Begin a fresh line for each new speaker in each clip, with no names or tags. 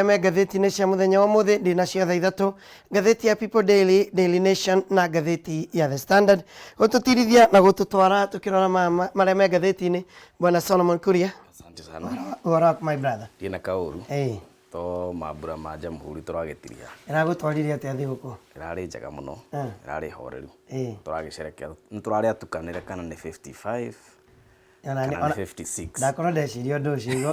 Magathiti-ini cia muthenya wa muthi ndina cia thaa ithatu, ngatheti ya People Daily, Daily Nation na ngatheti ya The Standard. Gututirithia na gututwara tukirora maria me ngatheti-ini. Bwana Solomon Kuria.
Asante sana.
What my brother?
Dina kauru.
Eh.
To mabura ma jamhuri turagetiria.
Iragutwarire atia thiguku?
Irari njega muno. Irari horeru. Turagicerekea. Nturari atukanire kana ni 55. Kana ni 56.
Ndakora ndeciria undu ucio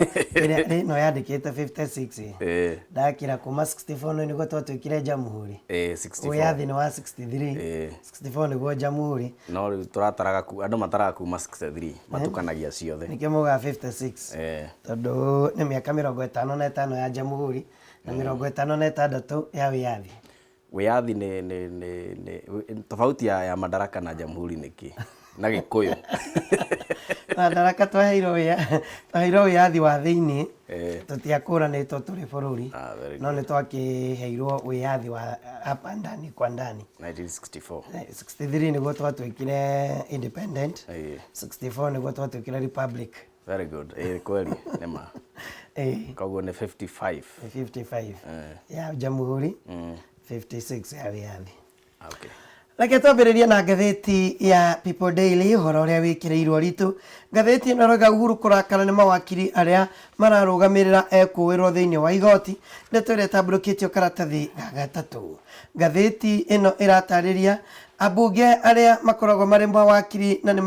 no yandikite 56. Ndakira kuma 64 niguo twatwikire jamhuri.
64.
Wiyathi ni wa 63. 64 niguo jamhuri.
No turataraga ku andu mataraga kuma 63 matukanagia ciothe.
Nikio muga 56. Tondu ni miaka 55 ya jamhuri na 56 ya wiyathi.
Wiyathi ni tofauti ya madaraka na jamhuri niki na Gikuyu.
Madaraka twaheirwo wiyathi wa thiini tutiakũranĩtwo tũrĩ bũrũri no nĩ twakiheirwo wiyathi wa hapa ndani kwa ndani
1964.
63 niguo twatwĩkire independent. 64 niguo twatwĩkire republic.
Very good. Kweli nema. Koguo ni 55
ya jamhuri, 56 ya wiyathi.
Okay.
Reke twambĩrĩrie na ngatheti ya People Daily, ũhoro ũrĩa wĩkĩrĩirwo ritũ. Ngatheti ĩno ĩrauga Uhuru kũrakara nĩ mawakiri arĩa mararũgamĩrĩra ekũĩrwo thĩinĩ wa igoti. Ndeto ĩrĩa ĩtambũrũkĩtio karatathi ga gatatũ. Ngatheti ĩno ĩratarĩria ambunge arĩa makoragwo marĩ mawakiri na nĩ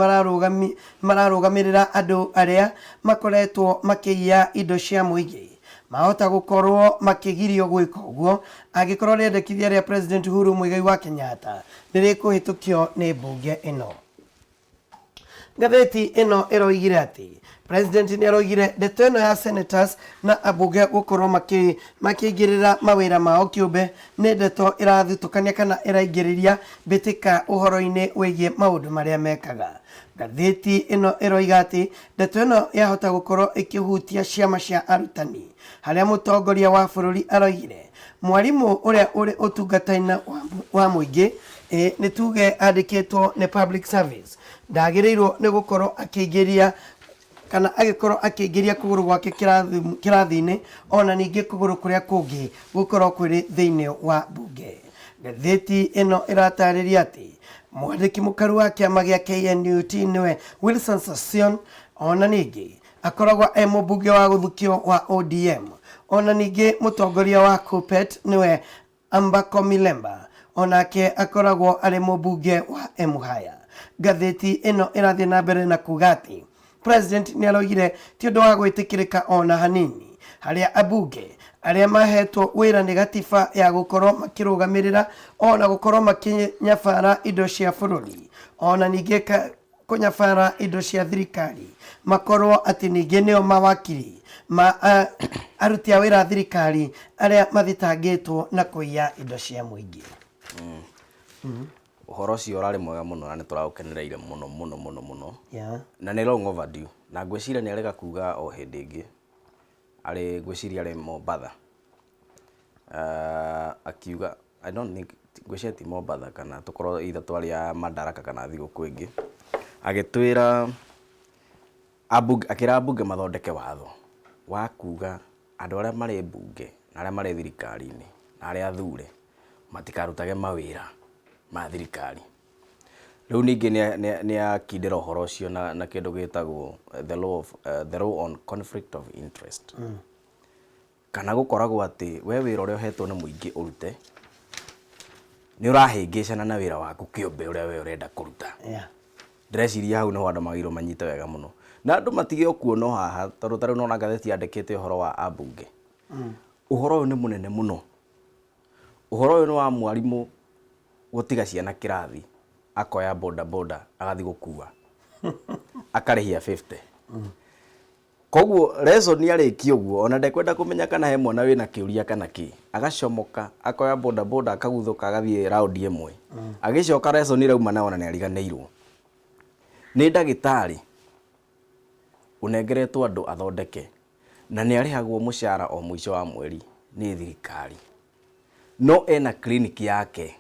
mararũgamĩrĩra andũ arĩa makoretwo makĩiya indo cia mũingĩ mahota gukorwo makigirio gwika uguo angikorwo riendekithia ria President Uhuru Muigai wa Kenyatta nirikuhitukio ni bunge ino. Ngatheti ino iroigire ati President ni aroigire ndeto ino ya senators na ambunge gukorwo makĩingĩrĩra mawĩra mao kĩũmbe nĩ ndeto irathutũkania kana iraingĩrĩria mbĩtĩka ũhoro-inĩ wĩgiĩ maũndũ marĩa mekaga. Ngatheti ino iroiga ati ndeto ino yahota gukorwo ikihutia ciama cia arutani haria mutongoria wa bũrũri aroigire mwarimu ũrĩa ũrĩ ũtungata-inĩ wa mũingĩ nĩ tuge andĩkĩtwo nĩ public service ndagĩrĩirwo nĩ gũkorwo akĩingĩria kana agĩkorwo akĩingĩria kũgũrũ gwake kĩrathi-inĩ ona ningĩ kũgũrũ kũrĩa kũngĩ gũkorwo kũrĩ thĩinĩ wa bunge. Ngatheti ĩno ĩratarĩria atĩ mwandĩki mũkaru wa kĩama gĩa KNUT nĩwe Wilson Sossion ona ningĩ akoragwo mũmbunge wa gũthukio wa ODM ona ningĩ mũtongoria wa Kuppet nĩwe Ambako Milemba onake akoragwo arĩ mũmbunge wa Emuhaya. Ngatheti ĩno ĩrathiĩ na mbere na kuga atĩ President nĩ araugire ti ũndũ wa gwĩtĩkĩrĩka ona hanini harĩa ambunge arĩa mahetwo wĩra nĩ gatiba ya gũkorwo makĩrũgamĩrĩra ona gũkorwo makĩnyabara indo cia bũrũri ona ningĩ kũnyabara indo cia thirikari makorwo atĩ ningĩ nĩo mawakiri aruti a wĩra thirikari arĩa mathitangĩtwo na kũiya indo cia mũingĩ.
Uhoro ũcio ũrarĩ mwega mũno na nĩ tũraũkenereire mũno na nĩ long overdue na ngwĩciria nĩ arega kuga o hĩndĩ ĩngĩ arĩ ngwĩciria arĩ Mombatha akiuga I don't think ngwĩciria ti Mombatha kana tũkorwo either twarĩ Madaraka kana thigũkũ ĩngĩ agĩtwĩra akĩra ambunge mathondeke watho wa kuga andũ arĩa marĩ mbunge na arĩa marĩ thirikari-inĩ na arĩa athure matikarutage mawĩra ma thirikari. Rĩu ningĩ nĩ akindĩra ũhoro ũcio na kĩndũ gĩtagwo the law on conflict of interest. Kana gũkoragwo atĩ we wĩra ũrĩa ũhetwo nĩ mũingĩ ũrute nĩ ũrahĩngĩcana na wĩra waku kĩũmbe ũrĩa we ũrenda kũruta. Ndĩreciria hau nĩho andũ magĩrĩirwo manyite wega mũno na andũ matige kuona haha tondũ tarĩu nona ngatheti yandĩkĩte ũhoro wa ambunge. Ũhoro ũyũ nĩ mũnene mũno. Ũhoro ũyũ nĩ wa mwarimũ gũtiga ciana kĩrathi akoya boda agathiĩ gũkua akarĩhia 50. Koguo lesson yarĩkia ũguo ona ndekwenda kũmenya kana he mwana wĩna kĩũria kana kĩ agacomoka akoya boda akaguthũka agathiĩ round ĩmwe agĩcoka lesson ĩrauma na ona nĩ ariganĩirwo nĩ ndagĩtarĩ ũnengeretwo andũ athondeke na nĩ arĩhagwo mũcara o mũico wa mweri nĩ thirikari no ena clinic yake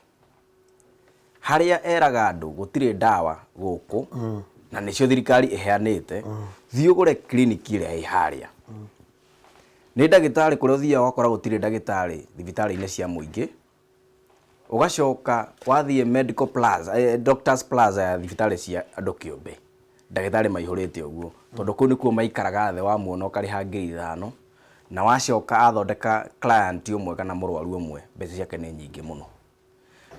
haria eraga andũ gũtirĩ ndawa gũkũ na nĩcio thirikari ĩheanĩte thiĩ ũgũre clinic ĩrĩa ĩ harĩa nĩ ndagĩtarĩ kũrĩa ũthiaga wakora gũtirĩ ndagĩtarĩ thibitarĩ-inĩ cia mũingĩ, ũgacoka wathiĩ medical plaza, doctors plaza ya thibitarĩ cia andũ kĩũmbe, ndagĩtarĩ maihũrĩte ũguo, tondũ kũu nĩkuo maikaraga thĩ wa muona ũkarĩha 5,000 na wacoka athondeka client ũmwe kana mũrwaru ũmwe mbeca ciake nĩ nyingĩ mũno.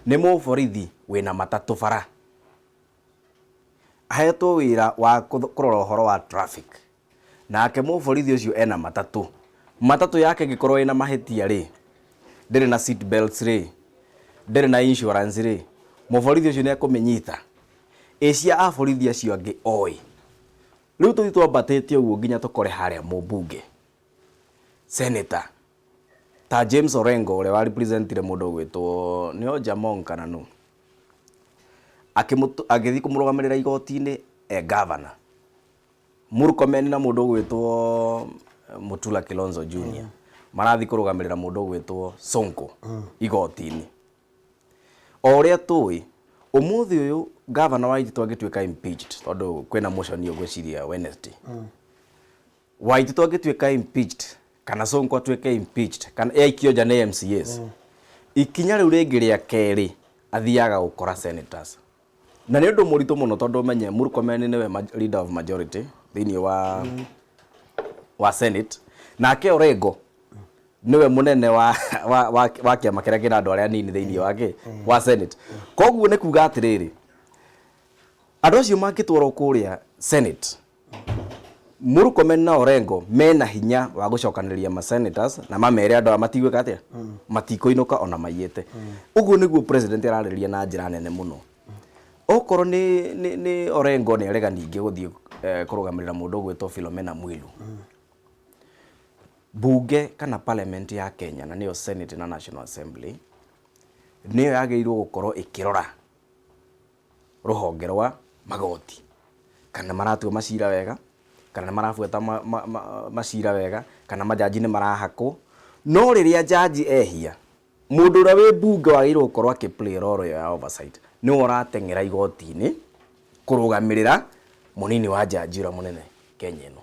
Nĩ mũborithi wĩna matatũ bara, ahetwo wĩra wa kũrora ũhoro wa traffic, nake mũborithi ũcio ena matatũ yake ĩngĩkorwo ĩna mahĩtia rĩ, ndĩrĩ na seat belts rĩ, ndĩrĩ na insurance rĩ, mũborithi ũcio nĩ ekũmĩnyita. Ĩcia aborithi acio angĩ oĩ. Rĩu tũthiĩ twambatĩte ũguo nginya tũkore harĩa mũmbunge, senator ta James Orengo ũrĩa wa representire mũndũ ũgwĩtwo nĩo Jamong kana no, agĩthiĩ kũmũrũgamĩrĩra igoti-inĩ governor Murkomen na mũndũ ũgwĩtwo Mutula Kilonzo Jr. Marathiĩ kũrũgamĩrĩra mũndũ ũgwĩtwo Sonko igoti-inĩ. O ũrĩa tũĩ ũmũthĩ ũyũ governor Waititũ angĩtuĩka impeached, tondũ kwĩna motion ũgwĩciria Wednesday, Waititũ angĩtuĩka impeached kana Sonko atuĩke impeached kana aikio nja nĩ MCAs, ikinya rĩu rĩngĩ rĩa kerĩ athiaga gũkora senators. Na nĩ ũndũ mũritũ mũno tondũ menye Murkomen nĩwe leader of majority thĩinĩ wa Senate, nake Orengo niwe munene wa kĩama kĩrĩa kĩna andũ arĩa anini thĩinĩ wa Senate. Koguo nĩ kuga atĩrĩrĩ, andũ acio mangĩtwarwo kũrĩa Senate, Murkomen na Orengo mena hinya wa gũcokanĩrĩria ma senators na mamere andũ matigwĩka atĩa, matikũinũka ona maiyĩte. Ũguo nĩguo president ararĩrĩria na njĩra nene mũno. Okorwo nĩ Orengo nĩ arega ningĩ gũthiĩ kũrũgamĩrĩra mũndũ ũgwĩtwo Philomena Mwilu, bunge kana parliament ya Kenya na nĩyo Senate na National Assembly nĩyo yagĩrĩirwo gũkorwo ĩkĩrora rũhonge rwa magoti, kana maratua macira wega, kana marabuata macira wega, kana majaji nĩ marahakwo. No rĩrĩa jaji ehia, mũndũ ũrĩa wĩ bunge wagĩrĩirwo gũkorwo play role ya oversight, nĩ ũrateng'era igoti-inĩ kũrũgamĩrĩra mũnini wa jaji ũrĩa mũnene Kenya ĩno.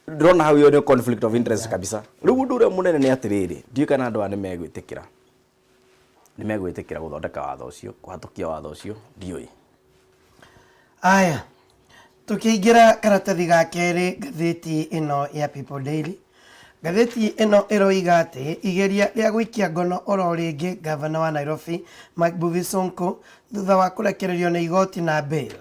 Ndĩrona hau nĩ conflict of interest kabisa. Rĩu ũndũ ũrĩa mũnene nĩ atĩrĩrĩ, ndiũĩ kana andũ aya nĩ megwĩtĩkĩra gũthondeka watho ũcio, kũhatũkia watho ũcio, ndiũĩ.
Aya, tukĩingĩra karatathi ga kerĩ ngathĩti ĩno ya People Daily. Ngathĩti ĩno ĩroiga atĩ igeria rĩa gũikia ngono oro rĩngĩ gavana wa Nairobi Mike Sonko thutha wa kũrekererio nĩ igoti na bail.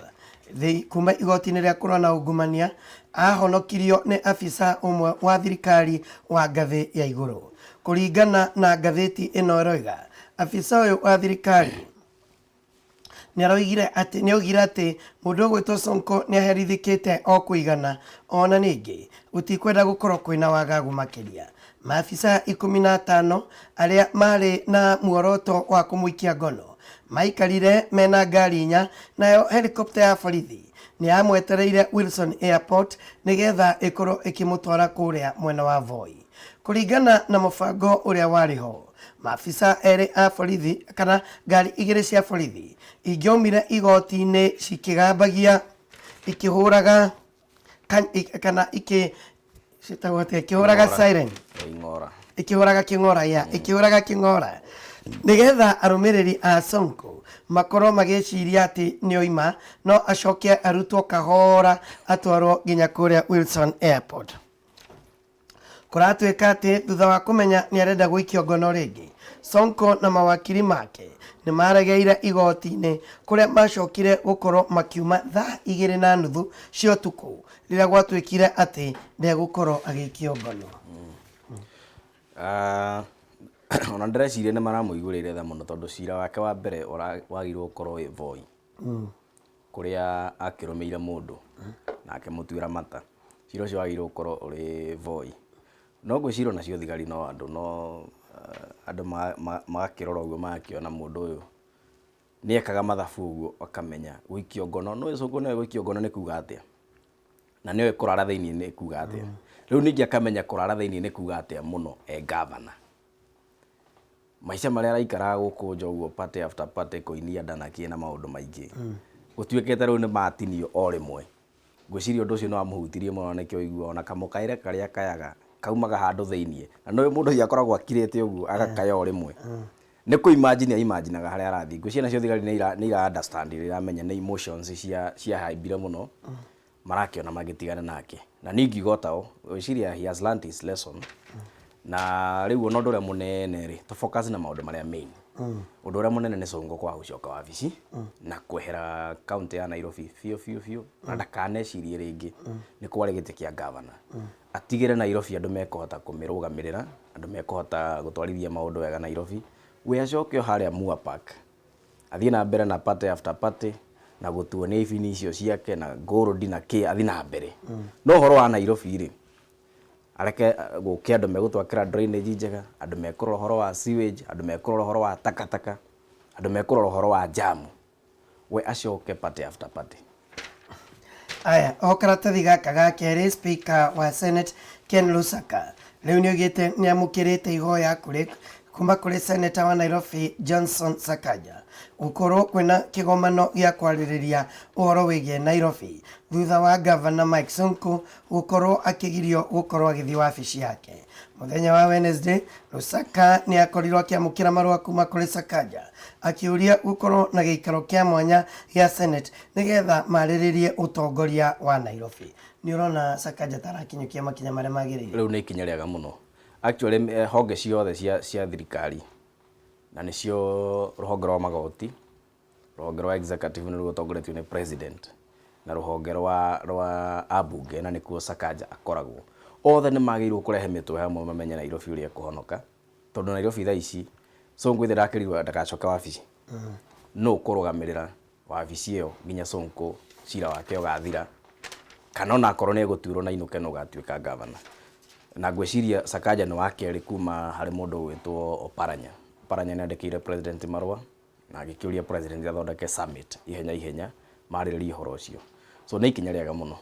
Kuma igoti-inĩ rĩa kũrũa na ungumania ahonokirio nĩ afisa ũmwe wa thirikari wa ngathĩ ya igũrũ. Kũringana na ngathĩti ĩno ĩroiga, afisa ũyũ wa thirikari nĩaraugire atĩ mũndũ ũgwĩtwo Sonko nĩaherithĩkĩte o kũigana, ona ningĩ gũtikwenda gũkorwo kwĩna wagagu makĩria. Maafisa 15 arĩa marĩ na muoroto wa kũmũikia ngono maikarire mena ngari 4, nayo helicopter ya borithi nĩyamwetereire Wilson Airport nĩgetha ĩkorwo ĩkĩmũtwara kũrĩa mwena wa Voi. Kũringana na mũbango ũrĩa warĩ ho, maafisa erĩ a borithi kana ngari 2 cia borithi ingĩaumire igoti-inĩ cikĩgambagia ikĩhũraga kana ikĩhũraga siren, ikĩhũraga kĩng'ora nĩgetha arũmĩrĩri a Sonko makorwo magĩciria atĩ nĩoima, no acoke arutwo kahora atwarwo nginya kũrĩa Wilson Airport. Kũratuĩka atĩ thutha wa kũmenya nĩarenda gũikio ngono rĩngĩ, Sonko na mawakiri make nĩmaregeire igoti-inĩ kũrĩa macokire gũkorwo makiuma thaa 2:30 cia ũtukũ rĩrĩa gwatuĩkire atĩ ndegũkorwo agĩikio ngono.
Ona ndĩreciria nĩ maramũihũrĩire tha mũno tondũ cira wake wa mbere wagĩrĩirwo gũkorwo wĩ Voi, kũrĩa akĩrũmĩire mũndũ na akĩmũtuĩra mata. Cira ũcio wagĩrĩirwo gũkorwo ũrĩ Voi. No ngwĩciria nacio thigari no andũ magakĩrora ũguo magakĩona mũndũ ũyũ nĩekaga mathabu ũguo akamenya gũikio ngono, no Sonko nĩwe gũikio ngono nĩ kuga atĩa, na nĩwe kũrara thĩinĩ nĩ kuga atĩa. Rĩu ningĩ akamenya kũrara thĩinĩ nĩ kuga atĩa mũno gavana. Maica marĩa araikaraga gũkũ nja ũguo party after party kũinia ndanakĩ na maũndũ maingĩ, gũtuĩkĩte rĩu nĩ matinio o rĩmwe. Ngwĩciria ũndũ ũcio no amũhutirie mũno, nĩkĩo ũigua ona kamũkaĩre karĩa kayaga kaumaga handu thiini na no mundu yakoragwo akirite uguo agakaya o rimwe nä kå imaginaga harä a arathi ngå ciana cio thigari nä ira understand nä iramenya nä emotions cia haimbire må no marakiona magä tigana nake na nä ngiuga tao ciria he has learned his lesson na rä u ona å ndå å rä a må nene rä tå focus na maå ndå marä a main å ndå å rä a må nene nä Sonko kwa gå coka wabici na kwehera kaunti ya Nairobi biå na ndakanecirie rä ngä nä kwarä gä tä kä a gavana atigä re Nairobi andå mekåhota kå mä rå gamä rä ra andå mekåhota gå twarithia maå ndå wega Nairobi we acoke o harä a Mua Park athiä na mbere na party after party na gå tuo nä ibini icio ciake na gold na kä athiä na mbere no horo wa Nairobi rä areke gå kä andå megå twakä ra drainage njega andå mekå rora horo wa sewage andå mekå rora horo wa takataka andå mekå rora horo wa jamu we acoke party after party.
Aya o karatathi gaka ga kerĩ speaker wa Senate Ken Lusaka rĩu nĩ oigĩte nĩ amũkĩrĩte ihoya kuma kũrĩ Senator wa Nairobi Johnson Sakaja gũkorwo kwĩna kĩgomano gĩa kwarĩrĩria ũhoro wĩgiĩ Nairobi thutha wa Governor Mike Sonko gũkorwo akĩgirio gũkorwo agĩthiĩ wabici yake. Mũthenya wa Wednesday, Lusaka nĩ akorirwo akĩamũkĩra marũa kuma kũrĩ Sakaja akĩũria gũkorwo na gĩikaro kĩa mwanya gĩa Senate nĩgetha marĩrĩrie ũtongoria wa Nairobi. Nĩ ũrona Sakaja tarakinyũkia makinya marĩa magĩrĩire.
Rĩu nĩ ikinya rĩega mũno. Actually honge ciothe cia thirikari na nĩcio rũhonge rwa magoti, rũhonge rwa executive nĩ rũtongoretio nĩ president na rũhonge rwa ambunge na nĩkuo Sakaja akoragwo. Othe nĩ magĩrĩirwo kũrehe mĩtwe hamwe mamenye Nairobi ũrĩa kũhonoka tondũ Nairobi thaa ici Sonko ithe ndakĩrirwo ndagacoke wabici no kũrũgamĩrĩra wabici ĩyo nginya Sonko cira wake ũgathira kana ona akorwo nĩ egũtuĩrwo na inũke no gatuĩka gavana. Na ngwĩciria Sakaja nĩ wakerĩ kuma harĩ mũndũ wĩtwo Oparanya. Oparanya nĩ andĩkĩire president marũa na agĩkĩũria president athondeke summit ihenya marĩrĩrie ũhoro ũcio. So nĩ ikinya rĩega mũno.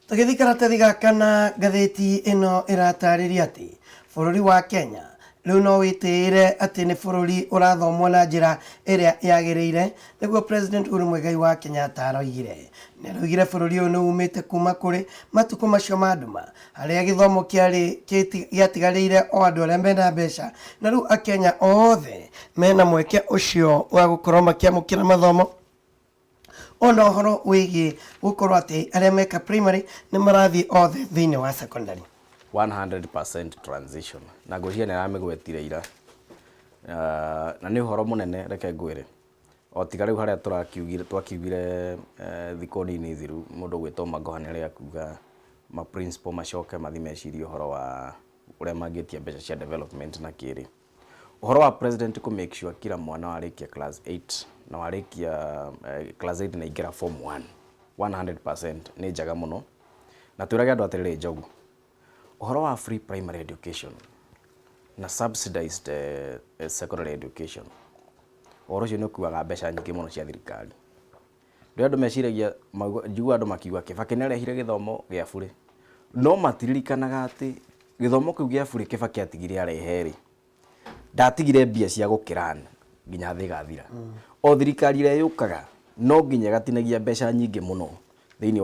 Tũgĩthiĩ karatathi gaka na ngathĩti ĩno ĩratarĩria atĩ bũrũri wa Kenya rĩu no wĩtĩĩre atĩ nĩ bũrũri ũrathomwo na njĩra ĩrĩa yagĩrĩire nĩguo President Uhuru Muigai wa Kenyatta aroigire. Nĩ araugire bũrũri ũyũ nĩ umĩte kuma kũrĩ matukũ macio ma nduma harĩa gĩthomo gĩatigarĩire o andũ arĩa mena mbeca na rĩu Akenya othe mena mweke ũcio wa gũkorwo makĩamũkĩra mathomo ona ũhoro wĩgiĩ gũkorwo atĩ arĩa meka primary nĩ marathiĩ othe thĩinĩ wa secondary.
100% transition na ngwĩciria nĩ aramĩgwetire ira na nĩ ũhoro mũnene reke ngwĩre o tiga rĩu harĩa twakiugire thikũ nini thiru mũndũ gwĩtwo Magoha nĩ arĩa kuga ma principal macoke mathi mecirie ũhoro wa ũrĩa mangĩtia mbeca cia development na kĩrĩ ũhoro wa president kũ make sure kila mwana warĩkia class 8 na warĩkia class 8 na ingĩra form 1 100% nĩ njaga mũno na twĩrage andũ atĩrĩrĩ njogu ũhoro wa free primary education na subsidized secondary education ũhoro ũcio nĩ ũkuaga mbeca nyingĩ mũno cia thirikari. Rĩu andũ meciragia njigua andũ makiuga Kibaki nĩ arehire gĩthomo gĩa bure no matiririkanaga atĩ gĩthomo kĩu gĩa bure Kibaki atigire arehe rĩ ndatigire mbia cia gũkĩra nginya thĩ gathira. O thirikari ĩrĩa yũkaga no nginya gatinagia mbeca nyingĩ mũno thĩinĩ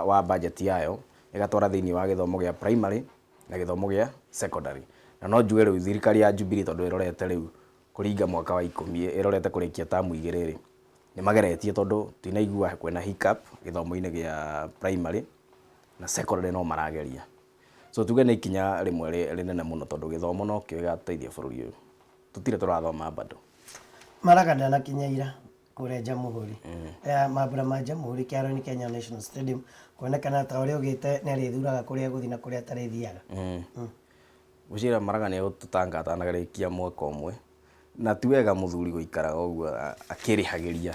wa budget yayo ĩgatwara thĩinĩ wa gĩthomo gĩa primary na gĩthomo gĩa secondary. Na no njuge rĩu thirikari ya Jubilee tondũ ĩrorete rĩu kũringa mwaka wa 10 ĩrorete kũrĩkia tamu igĩrĩ rĩ nĩ mageretie tondũ tinaigua kwena hiccup gĩthomo-inĩ gĩa primary na secondary no marageria. So tuge nĩ ikinya rĩmwe rĩnene mũno tondũ gĩthomo no kĩo gĩgateithia bũrũri ũyũ tũtirĩ tũrathoma bado.
Maragana na kinya ira kũrĩa Jamhuri mambura ma Jamhuri kĩharo-inĩ Kenya National Stadium kuonekana ta ũrĩa ũgĩte nĩ arĩthuraga kũrĩa gũthi na kũrĩa atarĩthiaga.
Gũcira Maraga nĩ gũtũtanga atanagĩrĩkia mwaka ũmwe na ti wega mũthuri gũikaraga ũguo akĩrĩhagĩria.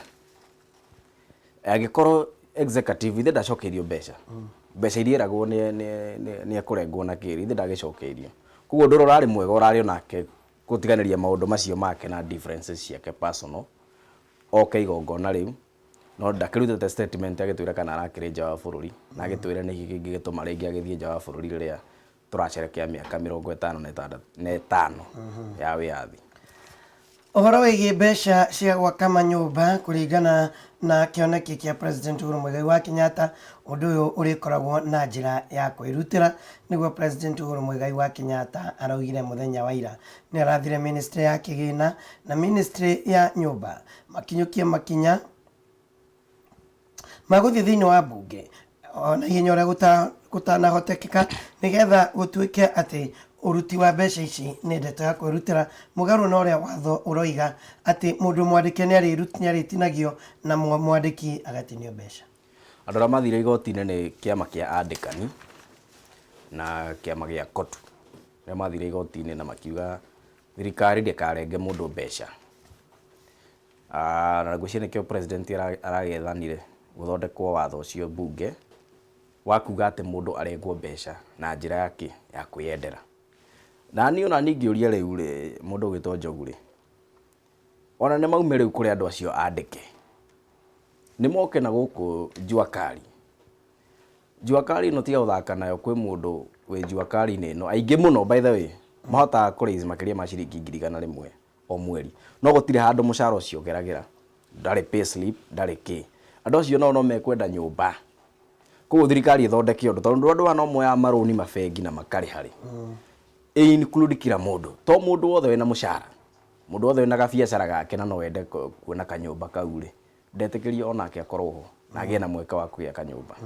Angĩkorwo executive ithe ndacokeirio mbeca iria eragwo nĩ ekũrengwo na kĩrĩ ithe ndagĩcokeirio. Koguo ndũrĩ ũrarĩ mwega ũrarĩ onake gũtiganĩria maũndũ macio make na differences ciake personal oke igongona rĩu no ndakĩrutĩte statement agĩtwĩra kana arakĩrĩ nja wa bũrũri na agĩtwĩra nĩ kĩngĩ gĩtũma rĩngĩ agĩthiĩ nja wa bũrũri rĩrĩa tũracerekea mĩaka 55 ya wĩyathi.
Ũhoro wĩgiĩ mbeca cia gwaka manyũmba kũringana na kĩoneki kĩa President Uhuru Muigai wa Kenyatta, ũndũ ũyũ ũrĩkoragwo na njĩra ya kwĩrutĩra, nĩguo President Uhuru Muigai wa Kenyatta araugire mũthenya wa ira. Nĩ arathire ministry ya kĩgĩna na ministry ya nyũmba makinyũkie makinya magũthiĩ thĩinĩ wa mbunge ona ihenya ũrĩa gũtanahotekeka nĩgetha gũtuĩke atĩ uruti wa mbeca ici nĩ ndeto ya kwĩrutĩra mũgarũ na ũrĩa watho ũroiga atĩ mũndũ mwandĩke nĩ arĩtinagio na mwandĩki agatinio mbeca.
Andũ arĩa mathire igoti-inĩ nĩ kĩama kĩa andĩkani na kĩama gĩa kotu arĩa mathire igoti-inĩ na makiuga thirikari ndĩkarenge mũndũ mbeca. Na ngwĩciria nĩkĩo president aragethanire gũthondekwo watho ũcio mbunge wa kuga atĩ mũndũ arengwo mbeca na njĩra ya kwĩyendera. Na niĩ ona ningĩũria rĩu rĩ, mũndũ ũgĩtwo Njogu rĩ, ona nĩ maume rĩu kũrĩ andũ acio andĩke nĩ moke na gũkũ Juakari. Juakari ĩno tiga gũthaka nayo, kwĩ mũndũ wĩ Juakari-inĩ ĩno aingĩ mũno by the way mahotaga kũrĩithi makĩria ma ciringi 100,000 o mweri, no gũtirĩ handũ mũcara ũcio ũgeragĩra, ndarĩ pay slip, ndarĩ kĩ. Andũ acio no mekwenda nyũmba, koguo thirikari ĩthondeke ũndũ tondũ andũ no moya marũni mabengi na makarĩha rĩ, include kila mũndũ, to mũndũ wothe wĩna mũcara, mũndũ wothe wĩna gabiacara gake na no wende kuona kanyũmba kau rĩ, ndetĩkĩrio onake akorwo ho na agĩe na mweke wa kũgĩa kanyũmba.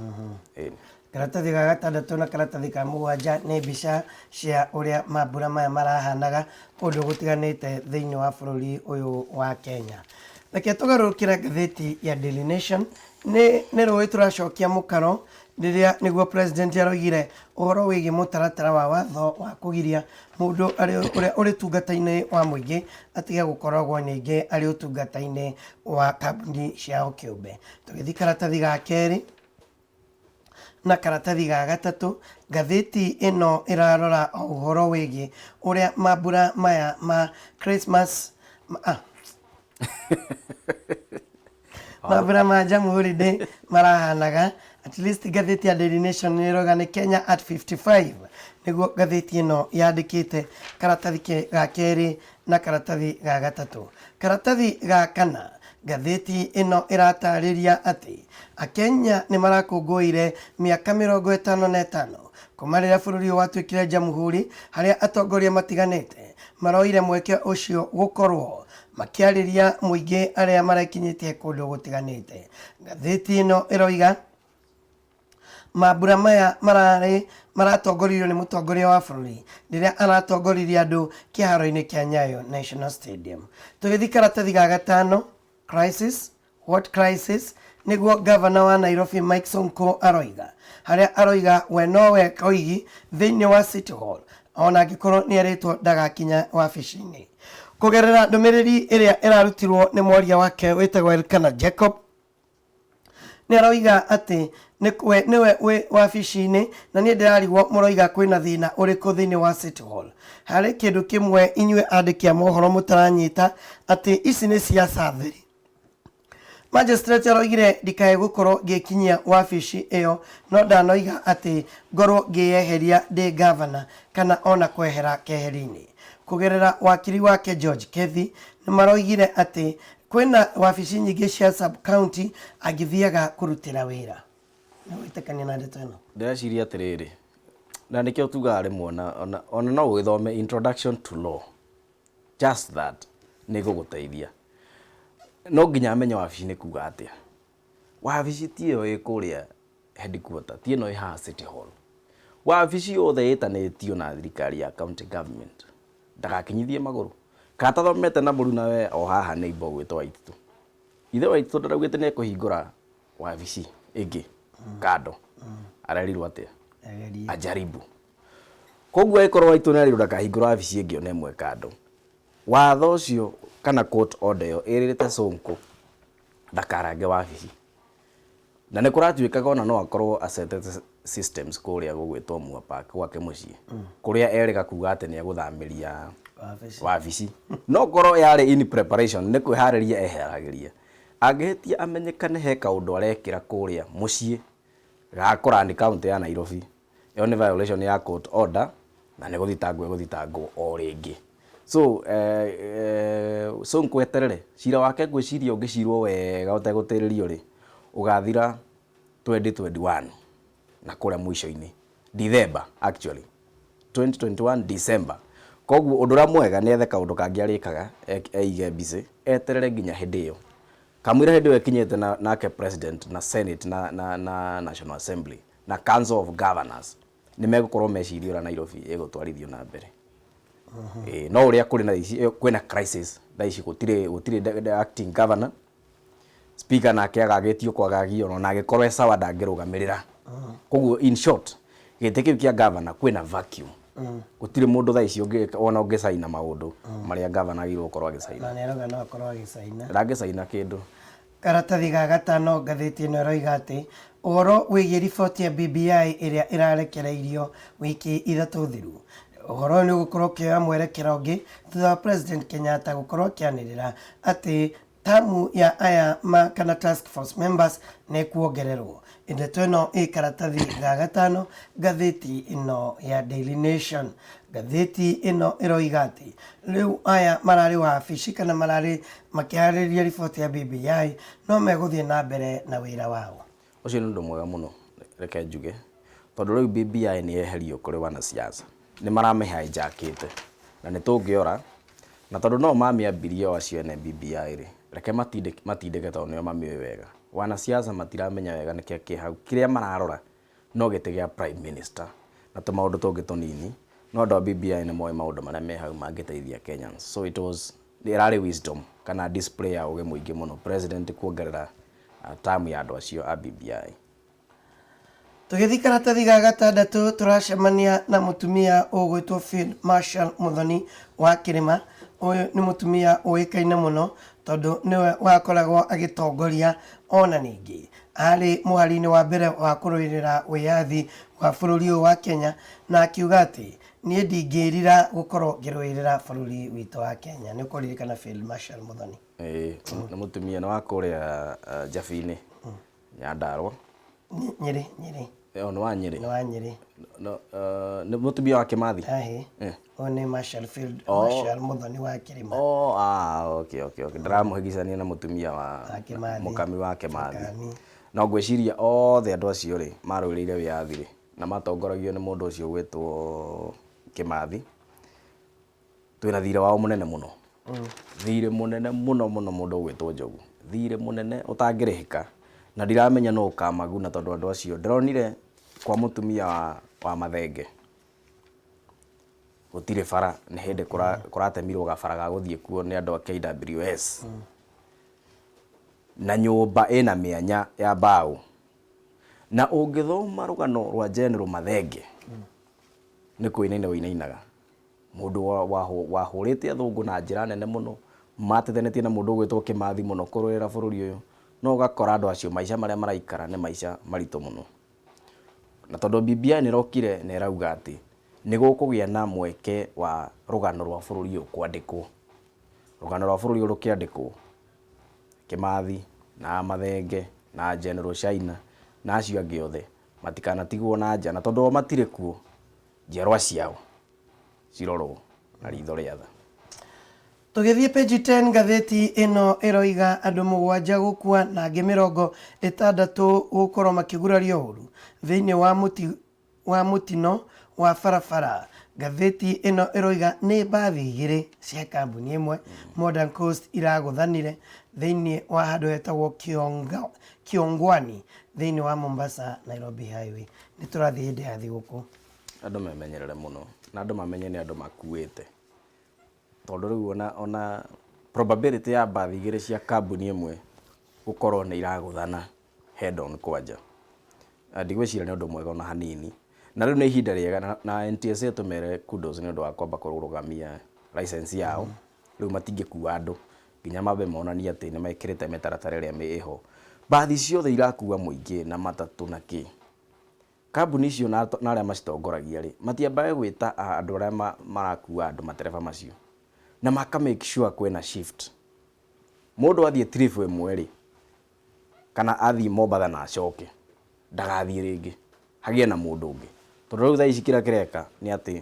Karatathi ga gatandatũ na karatathi ka mũgwanja nĩ mbica cia ũrĩa mambura maya marahanaga kũndũ gũtiganĩte thĩinĩ wa bũrũri ũyũ wa Kenya. Reke tũgarũrũkĩre ngathĩti ya Daily Nation. Nĩ rũĩ tũracokia mũkaro rĩrĩa nĩguo president araugire ũhoro wĩgiĩ mũtaratara wa watho wa kũgiria mũndũ ũrĩa ũrĩ tungata-inĩ wa mũingĩ atige gũkoragwo ningĩ arĩ ũtungata-inĩ wa kambuni ciao kĩũmbe. Tũgĩthiĩ karatathi ga kerĩ na karatathi ga gatatũ, ngathĩti ĩno ĩrarora ũhoro wĩgiĩ ũrĩa mambura maya ma Christmas mambura ma Jamhuri Day marahanaga. At least ngathĩti ya Daily Nation nĩ ĩroiga nĩ Kenya at 55, nĩguo ngathĩti ĩno yandĩkĩte karatathi ga kerĩ na karatathi ga gatatũ. Karatathi ga kana, ngathĩti ĩno ĩratarĩria atĩ Akenya nĩ marakũngũĩire mĩaka 55 kuma rĩrĩa bũrũri watuĩkire jamhuri, harĩa atongoria matiganĩte maroire mweke ũcio gũkorwo makĩarĩria mũingĩ arĩa marakinyĩtie kũndũ gũtiganĩte. Ngathĩti ĩno ĩroiga mambura maya maratongoririo nĩ mũtongoria wa bũrũri rĩrĩa aratongoririe andũ kĩharo-inĩ kĩa Nyayo National Stadium. Tũgĩthiĩ karatathi ga gatano, crisis, what crisis, nĩguo governor wa Nairobi Mike Sonko aroiga, harĩa aroiga we nowe koigi thĩinĩ wa City Hall ona angĩkorwo nĩ arĩtwo ndagakinya wabici-inĩ. Kũgerera ndũmĩrĩri ĩrĩa ĩrarutirwo nĩ mwaria wake wĩtagwo Elkana Jacob, nĩ aroiga atĩ nĩwe wĩ wabici-inĩ na niĩ ndĩrarigwo mũroiga kwĩna thĩna ũrĩkũ thĩinĩ wa City Hall. Harĩ kĩndũ kĩmwe inyuĩ andĩki a mohoro mũtaranyita atĩ ici nĩ siasa theri. Magistrate aroigire ndikae gũkorwo ngĩkinyia wabici ĩyo, no ndanoiga atĩ ngorwo ngĩyeheria ndĩ governor kana ona kwehera keheri-inĩ. Kũgerera wakiri wake George Kethi nĩ maroigire atĩ kwĩna wabici nyingĩ cia sub county agĩthiaga kũrutĩra wĩra. Nĩ wĩtĩkania na ndeto ĩno?
Ndĩreciria atĩrĩrĩ, na nĩkĩo tugaga rĩmwe ona no ũgĩthome introduction to law, just that nĩ gũgũteithia. No nginya amenye wabici nĩ kuga atĩa. Wabici ti ĩyo ĩ kũrĩa headquarter, ti ĩno ĩ haha City Hall. Wabici yothe ĩtanĩtio na thirikari ya county government ndagakinyithie magũrũ. Katathomete na mũru nawe o haha nĩ ibo gwĩtwo Waititu. Ithe Waititu ndaraugĩte nĩ ekũhingũra wabici ĩngĩ kando. Arerirwo atĩa? Ajaribu. Koguo ĩkorwo Waititu nĩ arerirwo ndakahingũra wabici ĩngĩ ona ĩmwe kando. Watho ũcio kana court order ĩyo ĩrĩte Sonko ndakarange wabici. Na nĩ kũratuĩkaga ona no akorwo assetete systems kũrĩa gũgwĩtwo Mua Park gwake mũciĩ, kũrĩa erĩga kuga atĩ nĩ egũthambĩria wabici. No korwo yarĩ in preparation, nĩ kwĩharĩria eharagĩria. Angĩhĩtia amenyekane he kaũndũ arekĩra kũrĩa mũciĩ gakora ni county ya Nairobi, ĩyo nĩ violation ya court order na nĩ gũthitangwo o rĩngĩ. So so nkweterere cira wake ngwiciria ungicirwo wega utegutiririo ri ugathira 2021 na kuria mwisho-ini December actually 2021 December. Koguo undu ra mwega ni ethe kaundu kangi arikaga eige mbici eterere nginya hindi iyo kamwira hindi iyo ekinyete nake president na senate na national assembly na council of governors ni megukorwo meciria ura Nairobi igutwarithio na mbere. No uria kuri na ici kwina crisis ici gutire acting governor speaker nake agagitio kwagagio na agikorwo sawa ndangirugamirira. Koguo in short gite kiu kia governor kwina vacuum. Gutire mundu tha ici ona ungisaina maundu maria governor agirwo gukorwo agisaina.
Na neroga no akorwo agisaina.
Ndangisaina kindu.
Karatathi ga gatano ngathĩti ĩno ĩroiga atĩ ũhoro wĩgiĩ riboti ya BBI ĩrĩa ĩrarekereirio wiki ithatũ thiru. Ũhoro nĩ ũgũkorwo ũkĩoya mwerekero ũngĩ thutha wa President Kenyatta gũkorwo akĩanĩrĩra atĩ tamu ya aya kana task force members nĩ kuongererwo. Ndeto ĩno ĩ karatathi ga gatano ngathĩti ĩno ya Daily Nation. Ngathĩti ĩno ĩroiga atĩ rĩu aya mararĩ wabici kana mararĩ makĩharĩria riboti ya BBI no megũthiĩ na mbere na wĩra wao.
Ũcio nĩ ũndũ mwega mũno reke njuge tondũ rĩu BBI nĩ yeherio kũrĩ wanasiasa nĩ maramĩhijackĩte na nĩ tũngĩora na tondũ no mamĩambirie o acio ene BBI rĩ reke matindĩke tondũ nĩo mamĩũĩ wega. Wanasiasa matiramenya wega nĩkĩo kĩ hau kĩrĩa mararora no gĩtĩ gĩa prime minister na tũmaũndũ tũngĩ tũnini no andũ a BBI nĩ moĩ maũndũ marĩa me hau mangĩteithia Kenyans. So it was ĩrarĩ wisdom kana display ya ũgĩ mũingĩ mũno president kuongerera tamu ya andũ acio a BBI.
Tũgĩthiĩ karatathi ga gatandatũ tũracemania na mũtumia ũgwĩtwo Field Marshal Muthoni wa Kĩrĩma. Ũyũ nĩ mũtumia ũĩkaine mũno tondũ nĩwe wakoragwo agĩtongoria ona ningĩ arĩ mũhari-inĩ wa mbere wa kũrũĩrĩra wĩyathi wa bũrũri ũyũ wa Kenya na akiuga atĩ niĩ ndingĩrira gũkorwo ngĩrũĩrĩra bũrũri witũ wa Kenya. Nĩ ũkũririkana Field Marshal Muthoni?
Nĩ mũtumia nĩ wa kũrĩa Njabi-inĩ Nyandarua
Nyĩrĩ.
Nĩ wa Nyĩrĩ.
Nĩ wa Nyĩrĩ.
Nĩ mũtumia wa Kĩmathi.
Ũyũ nĩ Marshal Field Marshal Muthoni wa Kĩrĩma.
Okay. Ndaramũhĩgicania na mũtumia wa Mũkami wa Kĩmathi. Na ngwĩciria othe andũ acio rĩ marũĩrĩire wĩyathi rĩ na matongoragio nĩ mũndũ ũcio gwĩtwo Kĩmathi. Twĩna thirĩ wao mũnene mũno. Thirĩ mũnene mũno mũndũ gwĩtwo Njogu. Thirĩ mũnene ũtangĩrĩhĩka na ndiramenya no ũkamaguna tondũ andũ acio ndĩronire kwa mũtumia wa Mathenge gũtirĩ bara nĩ hĩndĩ kũratemirwo gabara ga gũthiĩ kuo nĩ andũ a KWS na nyũmba ĩna mĩanya ya mbaũ na ũngĩthoma rũgano rwa General Mathenge nĩ kũinainaga mũndũ wahũrĩte athũngũ na njĩra nene mũno matethenetie na mũndũ gwĩtwo Kĩmathi mũno kũrũĩrĩra bũrũri ũyũ no ũgakora andũ acio maica marĩa maraikara nĩ maica maritũ mũno. Na tondũ BBI nĩ rokire na ĩrauga atĩ nĩ gũkũgĩa na mweke wa rũgano rwa bũrũri ũyũ kwandĩkwo. Rũgano rwa bũrũri ũyũ rũkĩandĩkwo Kĩmathi na Mathenge na General Shaina na acio angĩ othe matikanatigwo na nja na tondũ o matirĩ kuo njiarwa ciao cirorwo na ritho rĩa tha.
Tũgĩthiĩ page 10 ngathĩti ĩno ĩroiga andũ 7 gũkua na angĩ 60 gũkorwo makĩgurario ũru thĩinĩ wa mũtino wa barabara. Ngathĩti ĩno ĩroiga nĩ mbathi 2 cia kambuni ĩmwe Modern Coast iragũthanire thĩinĩ wa handũ hetagwo Kiongwani thĩinĩ wa Mombasa Nairobi Highway. Nĩ tũrathiĩ hĩndĩ ya thigũkũ.
Andũ memenyerere mũno na andũ mamenye nĩ andũ makuĩte tondũ rĩu ona probability ya mbathi 2 cia kambuni ĩmwe gũkorwo nĩ iragũthana head on kwanja ndigwĩciria nĩ ũndũ mwega ona hanini na rĩu nĩ ihinda rĩega na NTSA tũmere kudos nĩ ũndũ wa kwamba kũrũgamia license yao rĩu matingĩkua andũ nginya mambe monania atĩ nĩ mekĩrĩte mĩtaratara ĩrĩa mĩho. Mbathi ciothe irakua mũingĩ na matatũ na kĩ kambuni icio na arĩa macitongoragia rĩ matiambaga gwĩta andũ arĩa marakua andũ matereba macio na maka make sure kwĩna shift. Mũndũ athiĩ trip ĩmwe rĩ kana athiĩ Mombatha na acoke ndagathiĩ rĩngĩ hagĩe na mũndũ ũngĩ tondũ rĩu thaa ici kĩrĩa kĩreka nĩ atĩ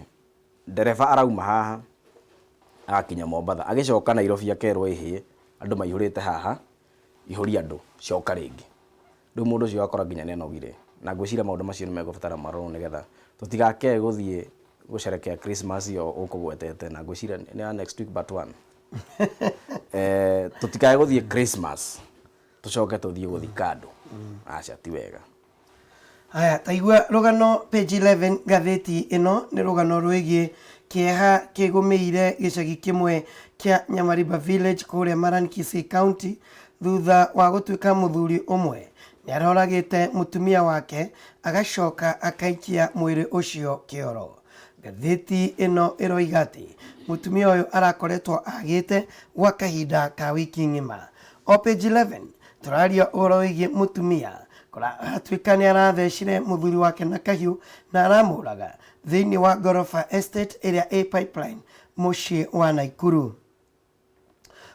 ndereba arauma haha akinya Mombatha agicoka Nairobi akerwo ihie andu maihurite haha ihuri andu coka ringi ndu mundu ucio akora nginya nenogire na ngwicira maundu macio nimegubatara maroro nigetha tutigake guthie gusherekea Christmas yo ukugwetete na ngwicira ni next week but one tutikae guthie Christmas tucoke tuthie guthika andu aca ti wega.
Aya taigua rugano page 11 gatheti ino ni rugano rwigie kieha kigumiire gicagi kimwe kia Nyamariba village kuria Marankisi county thutha wa gutuika muthuri umwe ni aroragite mutumia wake agacoka akaikia mwiri ucio kioro. Gatheti ino iroiga ati mutumia uyu arakoretwo agite gwa kahinda ka wiki ng'ima. O page 11 turaria uhoro wigie mutumia kora atuika ni arathecire muthuri wake na kahiu na aramuraga thiini wa Gorofa Estate area A pipeline mucii wa Naikuru.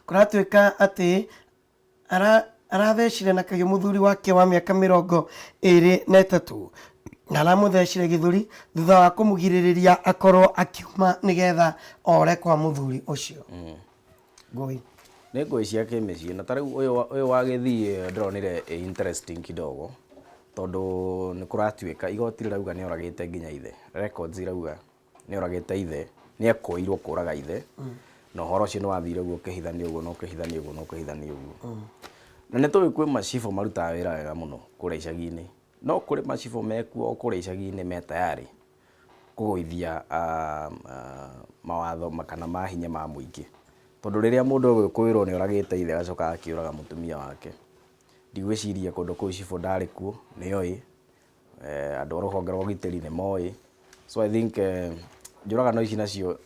Kora atuika ati arathecire na kahiu muthuri wake wa miaka 23 na aramuthecire githuri thutha wa kumugiririria akorwo akiuma nigetha ore kwa muthuri ucio. Ngui
ni ngui cia kimicii na tariu uyu wa Githii ndronire interesting kidogo tondu ni kuratuika igoti rirauga ni oragite nginya ithe, records irauga ni oragite ithe, ni ekoirwo kuraga ithe na horo cio ni wathire guo kihithani uguo no kihithani uguo no kihithani uguo na ni tuwi kwi macifo marutaga wira wega muno kuria icagi-ini no kuri macifo mekuo kuria icagi-ini me tayari kuguithia mawatho makana ma hinya ma muingi tondu riria mundu gwikuirwo ni oragite ithe agacoka akiuraga mutumia wake ndigwiciria kundu kuu cifo ndari kuo ni oi andu ruhonge rwa gitiri ni moi so I think njuragano ici nacio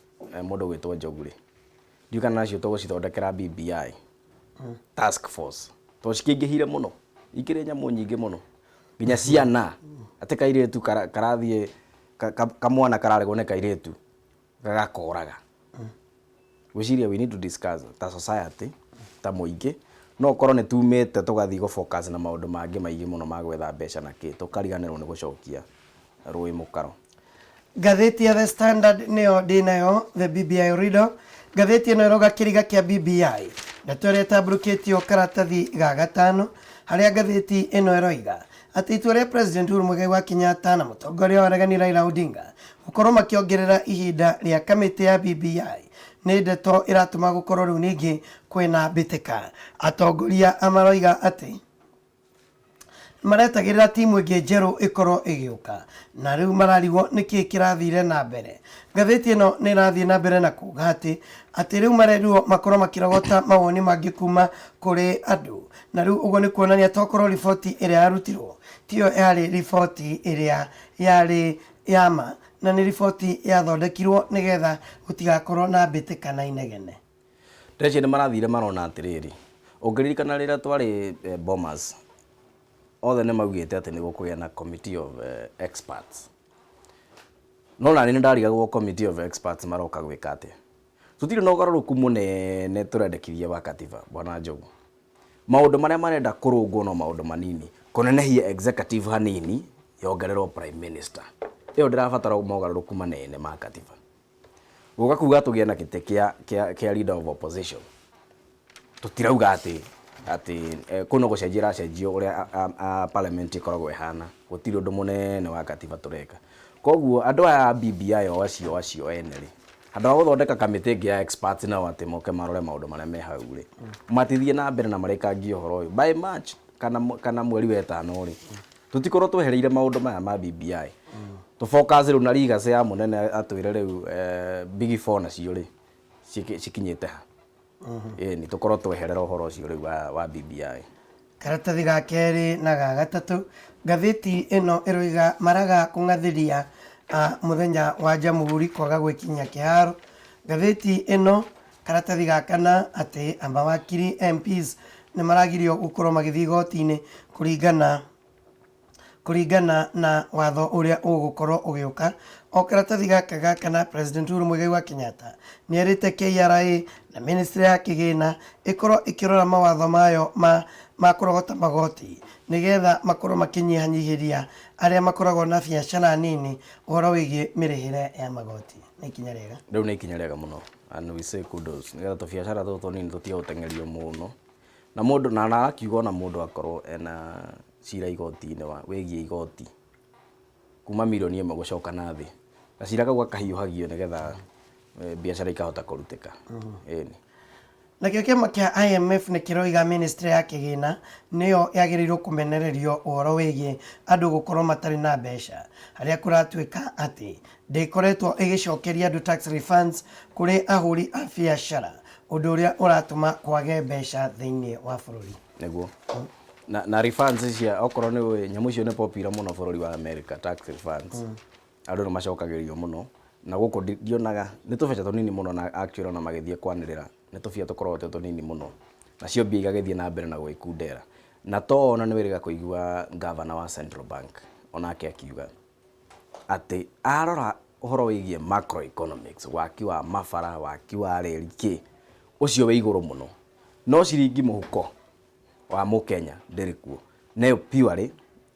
mundu gwitwo Njoguri ndiukana nacio tugucithondekera BBI task force to cikingihire muno ikire nyamu nyingi muno nginya ciana ati kairetu karathie kamwana kararegwo ne kairetu gagakoraga gwiciria we need to discuss ta society ta muingi no korwo ni tumite tugathii go focus na maundu mangi maingi muno ma gwetha mbeca na ki tukariganirwo ni gucokia rui mukaro.
Gatheti ya The Standard neo dinayo the BBI reader gatheti ino iroga kiriga kia BBI ndatore tabuluketio karatathi ga gatano haria gatheti ino iroiga ati itua ria President Uhuru Muigai wa Kenyatta na mutongoria wa regani Raila Odinga gukorwo makiongerera ihinda ria kamiti ya BBI ni ndeto iratuma gukorwo riu ningi kwina bitika. Atongoria amaroiga ati maretagirira timu ingi njeru ikorwo igiuka na riu mararigwo niki kirathire na mbere. Gatheti ino ni irathie na mbere na kuga ati riu marerirwo makorwo makirogota mawoni mangi kuma kuri andu na riu uguo ni kuonania tokorwo riboti iria yarutirwo tiyo yari riboti iria yari yama na ni riboti yathondekirwo nigetha gutigakorwo na mbitika na inegene.
Ndeci ni marathire marona atiriri ungiririkana rira twari Bomas othe ni maugite ati ni gukugia na committee of experts no na ni ndarigagwo committee of experts maroka gwika ati tutire no garuruku munene turendekithia wa katiba bwana Njogu maundu maria marenda kurungwo no maundu manini kunenehia executive hanini yongererwo prime minister iyo ndirabatara mogaruruku manene ma katiba guka kuga tugie na gite kia leader of opposition tutirauga ati kuno gucenjira cenjio uria parliament ikoragwo ihana gutiri undu munene wa katiba tureka koguo andu aya BBI o acio eneri andu a guthondeka kamiti ngi ya experts na wate moke marore maundu maria me hau ri matithie na mbere na marekangie uhoro uyu by March kana mweri wa 5 ri tutikorwo twehereire maundu maya ma BBI to focus ru na riga cia munene atwire riu big 4 na cio ri cikinyite ha ni tukorwo tweherera uhoro ucio riu wa BBI.
Karatathi ga keri na ga gatatu gatheti ino iroiga maraga kungathiria muthenya wa Jamhuri kwaga gwikinya kiharo. Gatheti ino karatathi ga kana ati ambawakiri MPs ni maragirio gukorwo magithii goti-ini kuringana na watho uria ugukorwo ugiuka. O karatathi gaka gakana President Uhuru Muigai wa Kenyatta ni erite KRA na ministry ya kigina ikorwo ikirora mawatho mayo ma kurogota magoti nigetha makorwo makinyihanyihiria aria makoragwo na biacara nini uhoro wigie mirihire ya magoti. ikinya rega
riu ni ikinya rega muno and we say kudos nigetha tubiacara tutu nini tutige gutengerio muno na mundu na arakiuga na mundu akorwo ena cira igoti-ini wigie igoti kuma milioni 1 gucoka na thi gacira kau gakahiuhagio nigetha biacara ikahota kurutika eni
nakio kiama kia IMF nä kä roiga ministry ya kä gä na nä yo yagä rä irwo kå menererio åhoro wä giä andå gå korwo matarä na mbeca harä a kå ratuä ka atä ndä koretwo ä gä cokeria andå tax refunds kå rä ahå ri a biacara å ndå å rä a å ratå ma kwage mbeca thä-inä wa bå rå ri
niguo na refunds cia okorwo nä nyamu icio nä popular muno bå rå ri wa America tax refunds andå nä macokagärio muno na gå kå ndionaga nä tå beca tå nini muno na actually ona magäthiä kwanä rä ra nä tå bia tå korwo tå nini muno nacio mbia igagäthiä na mbere na gwä kundera na to ona nä wä rä ga kå igua governor wa Central Bank onake akiuga atä arora å horo wä giä macroeconomics waki wa mabara waki wa reri kä å cio wä igå rå må no no ciringi må huko wa må Kenya ndä rä kuo nä purely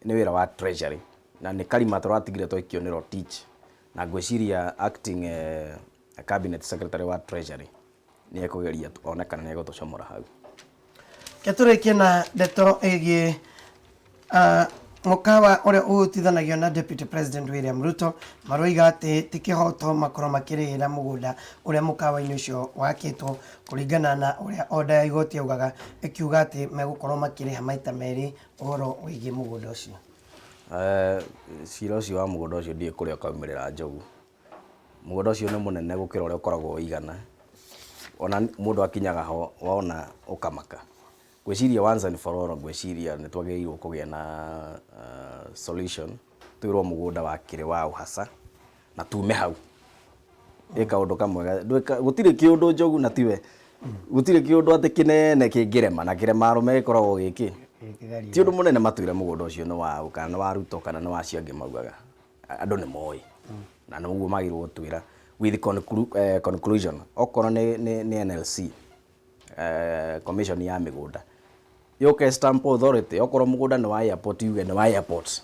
nä wä ra wa treasury na nä karima tå ratigire twekio nä Rotich na ngwiciria acting cabinet secretary wa treasury nä ekågeria onekana nä egå tå comora hau
ke tå rä kie na ndeto ä giä mukawa å rä a å hutithanagio na deputy president William Ruto maroiga atä ti kä hoto makorwo makä rä hä ra må gå nda å rä a mukawa-inä å cio wakä two kå ringana na å rä a onda ya igoti yaugaga ä kiuga atä megå korwo makä rä ha maita merä å horo wä giä må gå nda å cio
cira å cio wa må gå nda å cio ndiä kå rä a å kaumä rä ra njogu må gå nda å cio nä må nene gå kä ra å rä a å koragwo igana ona må ndå akinyaga ho wona å kamaka gwiciria once and for all gwiciria nä twagärĩirwo kå gä a na solution twä rwo må gå nda wakä rä wa å haca na tume hau ä kaå ndå kamwe gå tirä kä å ndå njogu na tiwe gå tirä kä å ndå atä kä nene kä ngä rema na kä rema rå me gä koragwo gä kä ti å ndå må nene matwä re må gå nda å cio nä waå kana nä wa Ruto kana nä wa cio angä maugaga andå nä moä na nä guo magä rwo gå twä ra with conclusion okorwo nä NLC commission ya mä gå nda yoke stamp authority okorwo må gå nda nä wa airport yuge nä wa airport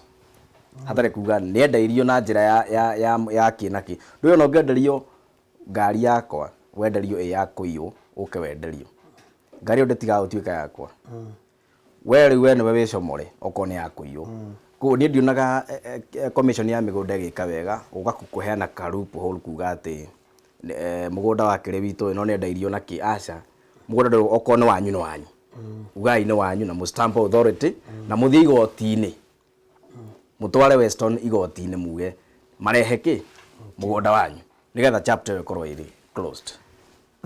hatarä kuga nä endeirio na njä ra ya kä na kä ndå yo no ngenderio ngari yakwa wenderio ä ya kå iyå å ke wenderio ngari ä yo ndätigagå tuä ka yakwa we rä u we nä we wä comore okorwo nä ya kå iyå koguo niä ndionaga commission ya mä gå nda ä gä ka wega å gakå heana karupu hå kuga atä må gå nda wakä rä witå ä no nä endeirio na kä aca må gå nda okorwo nä wanyu nä wanyu ugai nä wanyu na må stamp authority na må thiä igoti-inä må tware Weston igoti-inä muge marehe kä må gå nda wanyu nä getha chapter ä korwo ä rä closed.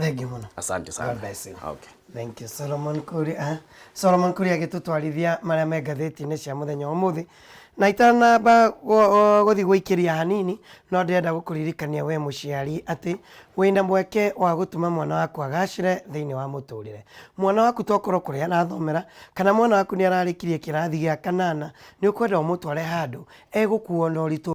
Thank you muno.
Asante sana.
God bless you.
Okay.
Thank you Solomon Kuria. Solomon Kuria agĩtũtwarithia marĩa me ngathĩti-inĩ cia mũthenya wa ũmũthĩ na itanamba gũthiĩ gũikĩria hanini no ndĩrenda gũkũririkania we mũciari atĩ wĩna mweke wa gũtũma mwana waku agacĩre thĩinĩ wa mũtũrĩre. Mwana waku tokorwo kũrĩa arathomera kana mwana waku nĩ ararĩkirie kĩrathi gĩa 8 nĩ ũkwenda ũmũtware handũ egũkuo na ũritũ